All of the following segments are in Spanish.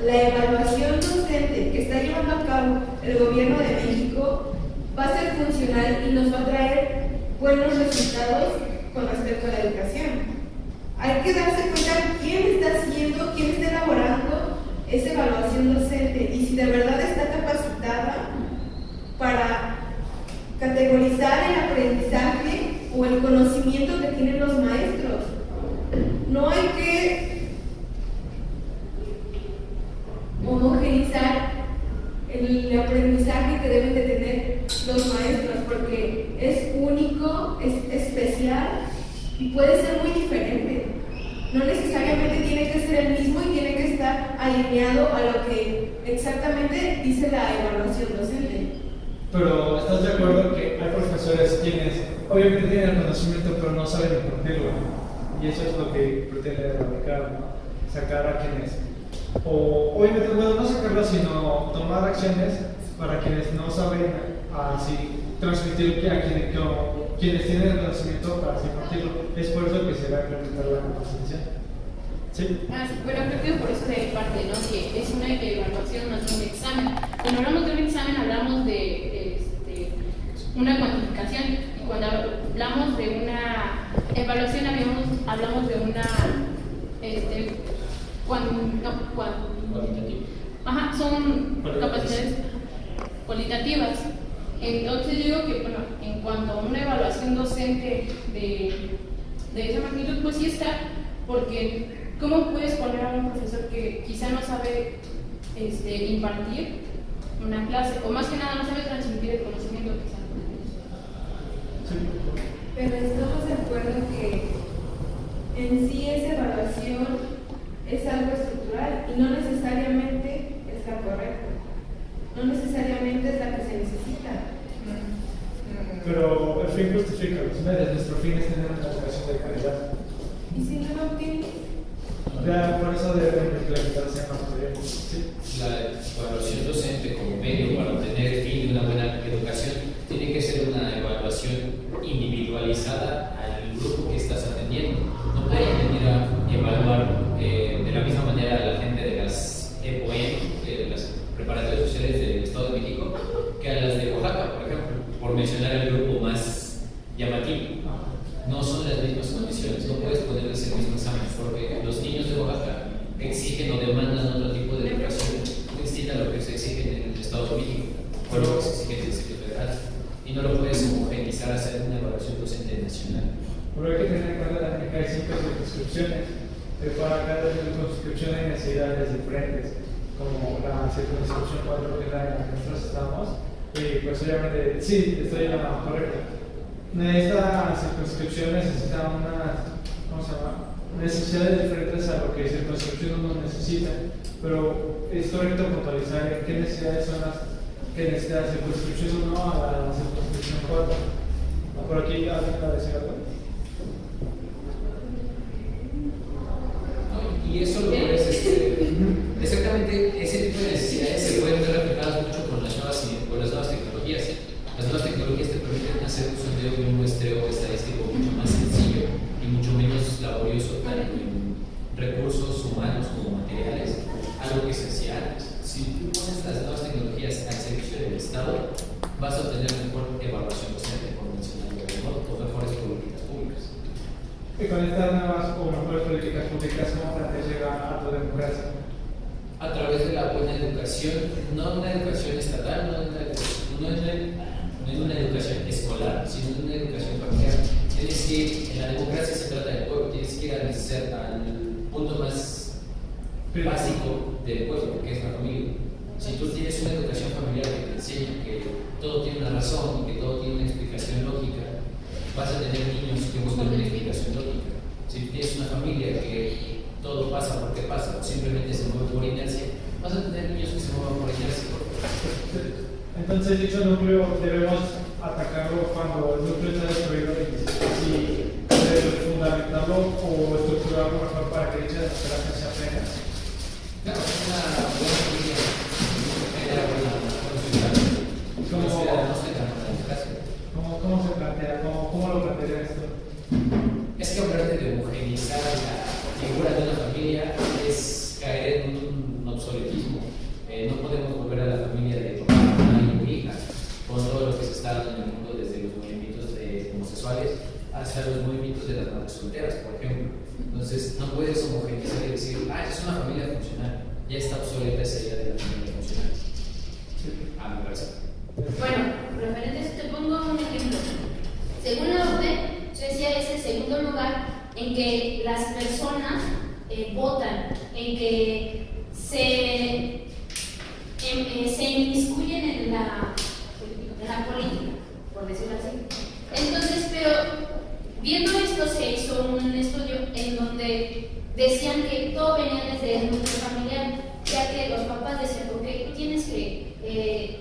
la evaluación docente que está llevando a cabo el Gobierno de México va a ser funcional y nos va a traer buenos resultados con respecto a la educación. Hay que darse cuenta quién está haciendo, quién está elaborando esa evaluación docente y si de verdad está capacitada para categorizar el aprendizaje o el conocimiento que tienen los maestros. No hay que homogeneizar el aprendizaje que deben de tener los maestros porque es único, es especial y puede ser muy diferente. No necesariamente tiene que ser el mismo y tiene que estar alineado a lo que exactamente dice la evaluación docente. Pero ¿estás de acuerdo que hay profesores quienes obviamente tienen el conocimiento pero no saben impartirlo? Y eso es lo que pretende erradicar, ¿no? Sacar a quienes, o obviamente, bueno, no sacarlo, sino tomar acciones para quienes no saben así transmitir a quienes tienen el conocimiento para así impartirlo. Es por eso que se va a implementar la capacitación. ¿Sí? Bueno, creo que por eso de parte, ¿no? Que es una evaluación, no es un examen. Cuando hablamos de un examen hablamos de una cuantificación y cuando hablamos de una evaluación hablamos de una cualitativa. Ajá, son capacidades cualitativas. Entonces yo digo que, bueno, en cuanto a una evaluación docente de esa magnitud, pues sí está, porque ¿cómo puedes poner a un profesor que quizá no sabe impartir una clase, o más que nada no sabe transmitir el conocimiento que sabe? Pero estamos de acuerdo que en sí esa evaluación es algo estructural y no necesariamente es la correcta, no necesariamente es la que se necesita. Pero el fin justifica los medios. Nuestro fin es tener una educación de calidad. ¿Y si no lo obtienes? Por eso debe implementarse más proyectos. ¿Sí? La evaluación docente como medio para obtener el fin de una buena educación tiene que ser una evaluación individualizada al grupo que estás atendiendo. No puedes venir a evaluar de la misma manera a la gente de las EPOEM, de las preparatorias sociales del Estado de México, que a las de Oaxaca, por ejemplo, por mencionar el grupo más llamativo. No son las mismas condiciones, no puedes ponerles el mismo examen, porque los niños de Oaxaca exigen o demandan otro tipo de educación distinta a lo que se exige en el Estado de México, o lo que se exige en el Distrito Federal, y no lo puedes homogeneizar a hacer una evaluación docente nacional. Pero hay que tener en cuenta también que hay 5 circunscripciones. Para cada circunscripción hay necesidades diferentes, como la circunscripción 4, que es la en la que nosotros estamos, y pues obviamente, sí, estoy en la correcta. Esta circunscripción necesita necesidades diferentes a lo que circunscripción 1 necesita, pero es correcto puntualizar en qué necesidades son las que necesita la circunscripción 1 a la circunscripción 4. ¿Por aquí alguien va a decir algo? Y eso lo puedes, exactamente ese tipo de necesidades se pueden ver reflejadas mucho con las nuevas tecnologías. Las nuevas tecnologías te permiten hacer un sondeo y un muestreo estadístico mucho más sencillo y mucho menos laborioso, tanto en recursos humanos como materiales, algo que se hacía antes. Si tú pones las nuevas tecnologías al servicio del Estado, vas a obtener mejor evaluación docente convencional o mejores políticas públicas. Y con estas nuevas o mejores políticas públicas, ¿cómo plantea llegar a tu democracia? A través de la buena educación, no una educación estatal, no una educación escolar, sino una educación familiar. Tienes que ir, en la democracia se trata del pueblo, tienes que ir al punto más básico del pueblo, que es la familia. Si tú tienes una educación familiar que te enseña que todo tiene una razón y que todo tiene una explicación lógica, vas a tener niños que buscan una explicación lógica. Si tienes una familia que todo pasa porque pasa, o simplemente se mueve por inercia, vas a tener niños que se muevan por inercia. Entonces, dicho núcleo debemos atacarlo cuando el núcleo está destruido y fundamentarlo o estructurarlo mejor para que dicha democracia se aprenda. Claro, es una buena familia, genera buena sociedad. ¿Cómo se plantea? ¿Cómo lo plantea esto? Es que hablar de homogeneizar la figura de una familia es caer en un obsoletismo. No podemos volver a la familia de papá, mamá y hija, con todo lo que se está dando en el mundo, desde los movimientos homosexuales hasta los movimientos de las madres solteras, por ejemplo. Entonces, no puedes homogeneizar y decir, es una familia funcional. Ya está obsoleta esa idea de la familia funcional. Me parece. Bueno, referente a eso te pongo un ejemplo. Según la OCDE, Suecia es el segundo lugar en que las personas votan, en que se inmiscuyen en la política, por decirlo así. Entonces, pero viendo esto se hizo un estudio en donde decían que todo venía desde el núcleo familiar, ya que los papás decían, ok, tú tienes que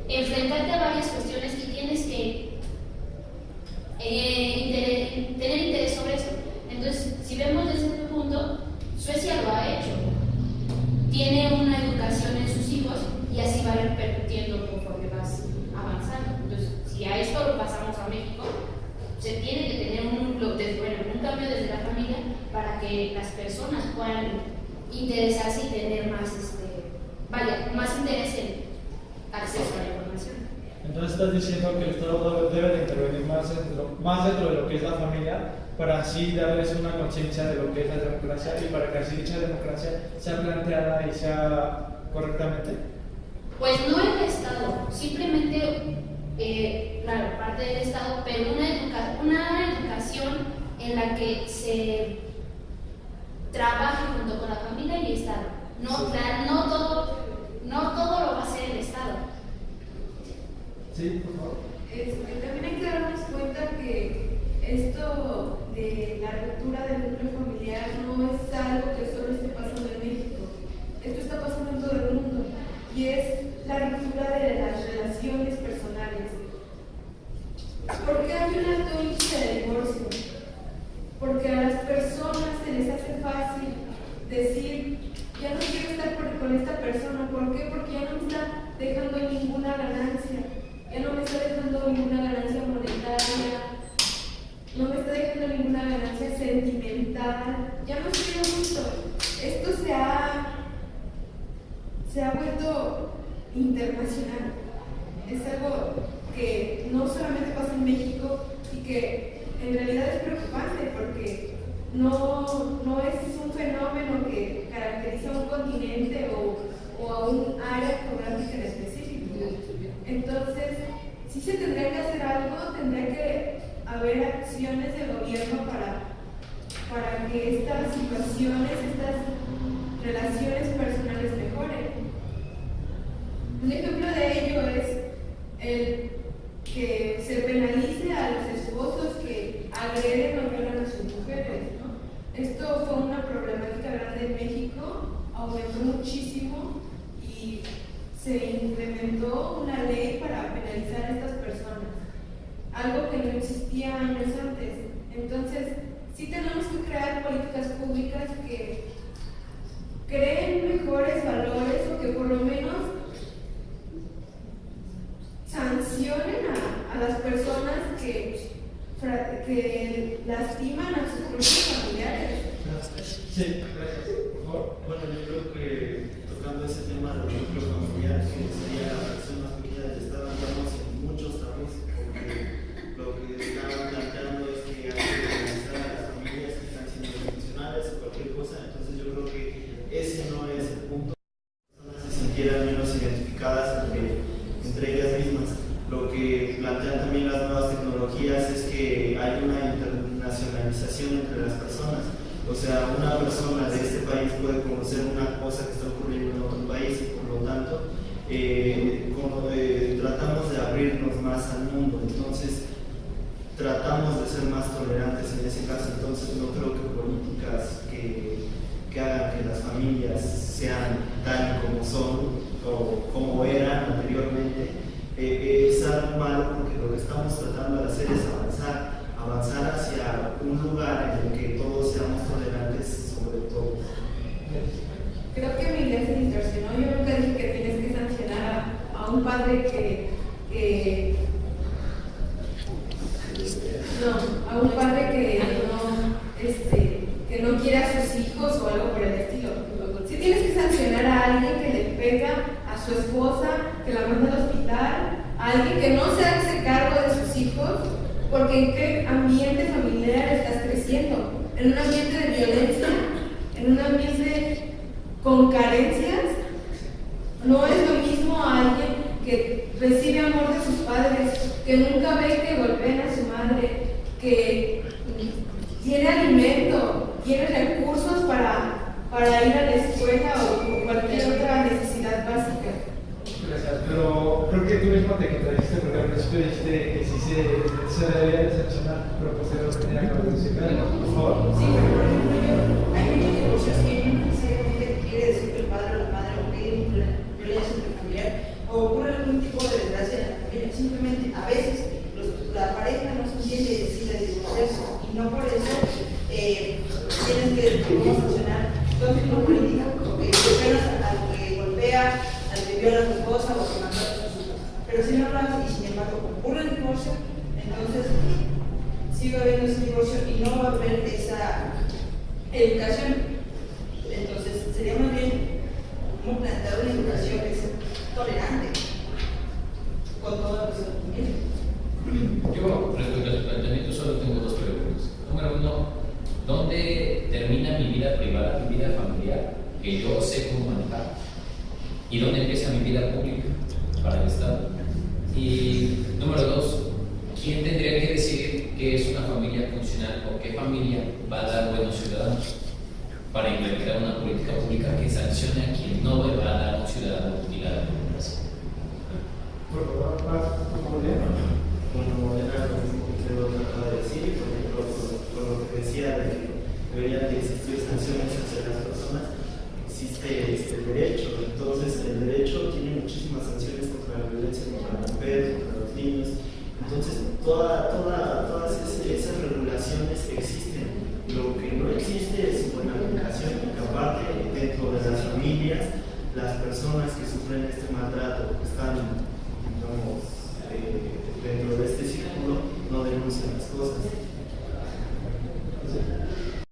enfrentarte a varias cuestiones y tienes que tener interés sobre eso. Entonces, si vemos desde este punto, Suecia lo ha hecho. Tiene una educación en sus hijos y así va repercutiendo conforme vas avanzando. Entonces, si a esto lo pasamos a México, se tiene que tener un cambio desde la familia para que las personas puedan interesarse y tener más, más interés en acceso a la información. Entonces estás diciendo que el Estado debe de intervenir más dentro de lo que es la familia, para así darles una conciencia de lo que es la democracia y para que así dicha democracia sea planteada y sea correctamente. Pues no el Estado, simplemente, claro, parte del Estado, pero una educación en la que se trabaje junto con la familia y el Estado. No todo lo va a hacer el Estado. Sí, por favor. También hay que darnos cuenta que esto de la ruptura del núcleo familiar no es algo que solo esté pasando en México. Esto está pasando en todo el mundo y es la ruptura de las relaciones personales. ¿Por qué hay un alto índice de divorcio? Porque a las personas se les hace fácil decir, ya no quiero estar con esta persona. ¿Por qué? Porque ya no me está dejando ninguna ganancia. Ya no me está dejando ninguna ganancia monetaria, no me está dejando ninguna ganancia sentimental, ya no estoy a gusto. Esto se ha vuelto internacional. Es algo que no solamente pasa en México y que en realidad es preocupante porque no es un fenómeno que caracteriza a un continente o a un área geográfica en específico. Entonces, sí se tendría que hacer algo, tendría que haber acciones del gobierno para que estas situaciones, estas relaciones personales mejoren. Un ejemplo de ello es el que se penalice a los esposos que agreden o violan a sus mujeres, ¿no? Esto fue una problemática grande en México, aumentó muchísimo y se implementó una ley para penalizar a estas personas, algo que no existía años antes. Entonces, sí tenemos que crear políticas públicas que creen mejores valores o que por lo menos sancionen a las personas que lastiman a sus propios familiares. Sí, gracias. Por favor. Bueno, yo creo que tocando ese tema del núcleo familiar, que sería la versión más pequeña del Estado, andamos en muchos tabús, porque lo que estaban planteando es que hay que organizar a las familias que están siendo disfuncionales o cualquier cosa. Entonces yo creo que ese no es el punto. Las personas se sintieran menos identificadas entre ellas mismas. Lo que plantean también las nuevas tecnologías es que hay una internacionalización entre las personas. O sea, una persona de este país puede conocer una cosa que está ocurriendo en otro país y por lo tanto tratamos de abrirnos más al mundo. Entonces tratamos de ser más tolerantes en ese caso. Entonces no creo que políticas que hagan que las familias sean tal como son o como eran anteriormente es algo malo, porque lo que estamos tratando de hacer es avanzar hacia un lugar en el que todos seamos tolerantes sobre todo. Creo que mi idea se distorsionó. Yo nunca dije que tienes que sancionar a un padre que no quiere a sus hijos o algo por el estilo. Si tienes que sancionar a alguien que le pega a su esposa, que la manda al hospital, a alguien que no se hace cargo de sus hijos, porque en qué ambiente familiar estás creciendo, en un ambiente de violencia, en un ambiente con carencias. No es lo mismo a alguien que recibe amor de sus padres, que nunca ve que golpeen a su madre, que tiene alimento, tiene recursos para ir a la escuela o cualquier otra necesidad básica. Gracias, pero creo que tú mismo te contradijiste porque al principio dijiste que sí se debería de sancionar, pero posteriormente tenía que reducirlo. Por favor. Sí, pero por ejemplo, hay muchos divorcios que no necesariamente quiere decir que el padre o la madre o que hay violencia intrafamiliar o ocurre algún tipo de desgracia en la familia. Simplemente a veces la pareja no se entiende y decide divorciarse y no por eso tienen que sancionar todo tipo político, porque apenas al que golpea, al que viola a su esposa o que manda a sus hijos. Pero si no lo hace y sin embargo ocurre el divorcio, entonces sigue habiendo ese divorcio y no va a haber esa educación. Entonces sería más bien como plantear una educación que sea tolerante con todas las familias. Yo, respecto a tu planteamiento, solo tengo dos preguntas. Número uno, ¿dónde termina mi vida privada, mi vida familiar, que yo sé cómo manejar? ¿Y dónde empieza mi vida pública para el Estado? Y número dos, ¿quién tendría que decidir qué es una familia funcional o qué familia va a dar buenos ciudadanos para implementar una política pública que sancione a quien no va a dar un ciudadano útil a la democracia? Por favor, ¿cómo le Bueno, era lo mismo que creo que acaba de decir, por ejemplo, con lo que decía de que deberían de existir sanciones hacia las personas, existe el derecho. Entonces, el derecho tiene muchísimas sanciones contra la violencia contra la mujer, contra los niños. Entonces, todas esas regulaciones existen. Lo que no existe es buena aplicación, porque aparte, dentro de las familias, las personas que sufren este maltrato están